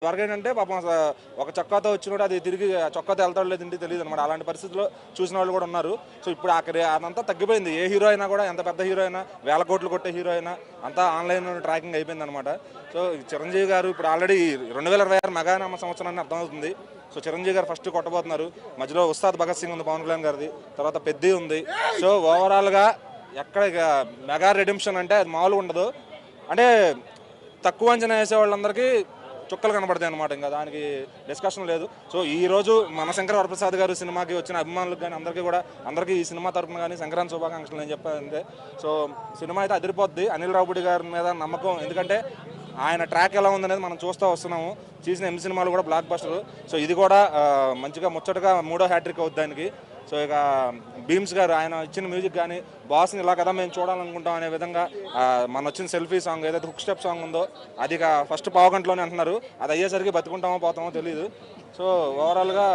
వరకు ఏంటంటే పాపం ఒక చొక్కాతో వచ్చినోడు అది తిరిగి చొక్కాతో వెళ్తాడో లేదు ఇంటికి తెలియదు అనమాట. అలాంటి పరిస్థితుల్లో చూసిన వాళ్ళు కూడా ఉన్నారు. సో ఇప్పుడు అదంతా తగ్గిపోయింది. ఏ హీరో అయినా కూడా, ఎంత పెద్ద హీరో అయినా, వేల కోట్లు కొట్టే హీరో అయినా అంతా ఆన్లైన్ ట్రాకింగ్ అయిపోయింది అనమాట. సో చిరంజీవి గారు ఇప్పుడు ఆల్రెడీ 2026 మెగానామ సంవత్సరాన్ని అర్థమవుతుంది. సో చిరంజీవి గారు ఫస్ట్ కొట్టబోతున్నారు. మధ్యలో ఉస్తాద్ భగత్ సింగ్ ఉంది, పవన్ కళ్యాణ్ గారిది, తర్వాత పెద్ది ఉంది. సో ఓవరాల్గా ఎక్కడ మెగా రెడిమ్షన్ అంటే అది మామూలుగా ఉండదు. అంటే తక్కువ అంచనా వేసే వాళ్ళందరికీ చుక్కలు కనబడతాయి అనమాట. ఇంకా దానికి డిస్కషన్ లేదు. సో ఈ రోజు మన శంకర వరప్రసాద్ గారు సినిమాకి వచ్చిన అభిమానులకు కానీ అందరికీ ఈ సినిమా తరపున కానీ సంక్రాంతి శుభాకాంక్షలు నేను చెప్పానంటే. సో సినిమా అయితే అదిరిపోద్ది. అనిల్ రావుపూడి గారి మీద నమ్మకం, ఎందుకంటే ఆయన ట్రాక్ ఎలా ఉందనేది మనం చూస్తూ వస్తున్నాము. చేసిన సినిమాలు కూడా బ్లాక్ బస్టర్. సో ఇది కూడా మంచిగా ముచ్చటగా 3వ హ్యాట్రిక్ అవుద్ది ఆయనకి. సో ఇక భీమ్స్ గారు ఆయన ఇచ్చిన మ్యూజిక్ కానీ, బాస్ని ఇలా కదా మేము చూడాలనుకుంటాం అనే విధంగా మన వచ్చిన సెల్ఫీ సాంగ్ ఏదైతే హుక్ స్టెప్ సాంగ్ ఉందో అది ఫస్ట్ పావు గంటలోనే అంటున్నారు. అది అయ్యేసరికి బతుకుంటామో పోతామో తెలియదు. సో ఓవరాల్గా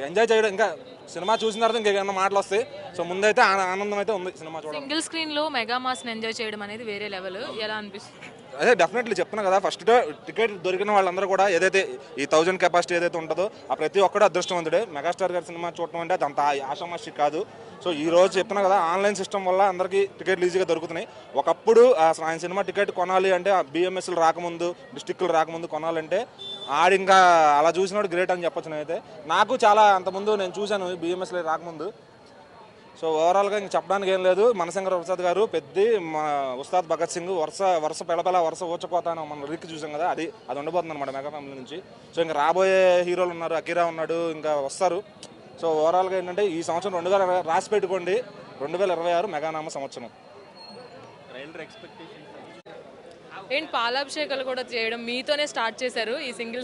ఎంజాయ్ చేయడం, ఇంకా సినిమా చూసిన తర్వాత ఇంకేమైనా మాటలు వస్తాయి. సో ముందైతే ఆనందం అయితే ఉంది సినిమా చూడడం. సింగిల్ స్క్రీన్ లో మెగా మాస్ ఎంజాయ్ చేయడం అనేది వేరే లెవెల్. ఎలా అనిపిస్తుంది? అదే డెఫినెట్లీ చెప్తున్నా కదా, ఫస్ట్ టికెట్ దొరికిన వాళ్ళందరూ కూడా ఏదైతే ఈ 1000 కెపాసిటీ ఏదైతే ఉంటుందో ఆ ప్రతి ఒక్కడు అదృష్టవంతుడే. మెగాస్టార్ గారి సినిమా చూడటం అంటే అదంత ఆషామాషి కాదు. సో ఈ రోజు చెప్తున్నా కదా, ఆన్లైన్ సిస్టమ్ వల్ల అందరికీ టికెట్లు ఈజీగా దొరుకుతున్నాయి. ఒకప్పుడు ఆయన సినిమా టికెట్ కొనాలి అంటే బిఎంఎస్లు రాకముందు, డిస్టిక్లు రాకముందు కొనాలంటే ఇంకా అలా చూసినప్పుడు గ్రేట్ అని చెప్పొచ్చు. నేనైతే నాకు చాలా అంతకుముందు నేను చూశాను బిఎంఎస్లు రాకముందు. సో ఓవరాల్గా ఇంక చెప్పడానికి ఏం లేదు. మనశంకర ప్రసాద్ గారు, పెద్ది, ఉస్తాద్ భగత్ సింగ్, వరుస పెళపెళ వరుస ఊచకోత అని మనం రిక్ చూసాం కదా, అది ఉండబోతుంది అనమాట మెగా ఫ్యామిలీ నుంచి. సో ఇంకా రాబోయే హీరోలు ఉన్నారు, అకీరా ఉన్నాడు, ఇంకా వస్తారు. సో ఓవరాల్గా ఏంటంటే ఈ సంవత్సరం 2020 రాసి పెట్టుకోండి, 2026 మెగానామ సంవత్సరం. ఏంటి పాలాభిషేకాలు కూడా చేయడం మీతోనే స్టార్ట్ చేశారు ఈ సింగిల్